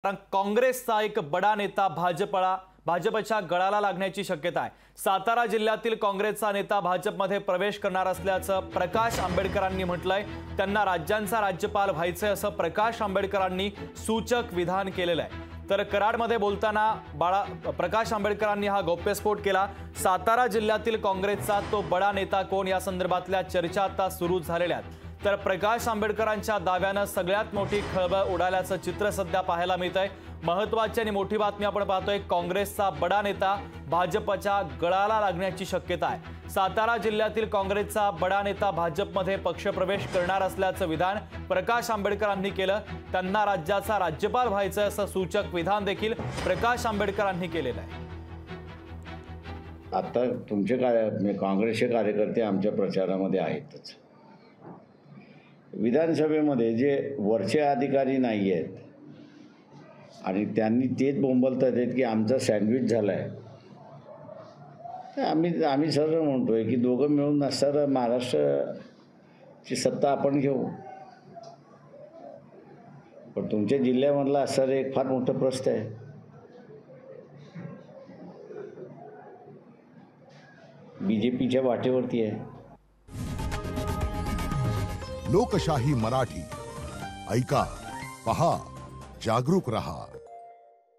काँग्रेसचा एक बडा नेता भाजपच्या गळाला लागण्याची शक्यता आहे। सातारा जिल्ह्यातील काँग्रेसचा नेता भाजपमध्ये प्रवेश करणार असल्याचं प्रकाश आंबेडकरांनी म्हटलंय। त्यांना राज्यांचा राज्यपाल व्हायचंय असं प्रकाश आंबेडकरांनी सूचक विधान केलेलं आहे। तर कराडमध्ये बोलताना प्रकाश आंबेडकरांनी हा गौप्यस्फोट केला। सातारा जिल्ह्यातील काँग्रेसचा तो बडा नेता कोण या संदर्भातल्या चर्चा आता सुरू झालेल्या आहेत। तर प्रकाश आंबेडकरांच्या दाव्यानं सगळ्यात मोठी खळबळ उडाल्याचं चित्र सध्या पाहायला मिळतंय। महत्त्वाची आणि मोठी बातमी आपण पाहतोय, काँग्रेसचा बडा नेता भाजपच्या गळाला लागण्याची शक्यता आहे। सातारा जिल्ह्यातील काँग्रेसचा बडा नेता भाजपमध्ये पक्षप्रवेश करणार असल्याचं विधान प्रकाश आंबेडकरांनी केलं। त्यांना राज्याचा राज्यपाल व्हायचं असं सूचक विधान देखील प्रकाश आंबेडकरांनी केलेलं आहे। आता तुमचे काँग्रेसचे कार्यकर्ते आमच्या प्रचारामध्ये आहेतच। विधानसभेमध्ये जे वरचे अधिकारी नाही आहेत आणि त्यांनी तेच बोंबलतात आहेत की आमचा सँडविच झालाय, तर आम्ही सरळ म्हणतोय की दोघं मिळून नसताना महाराष्ट्राची सत्ता आपण घेऊ। पण तुमच्या जिल्ह्यामधला असणारं एक फार मोठं प्रश्न आहे, बीजेपीच्या वाटेवरती आहे। लोकशाही मराठी ऐका, पहा, जागरूक रहा।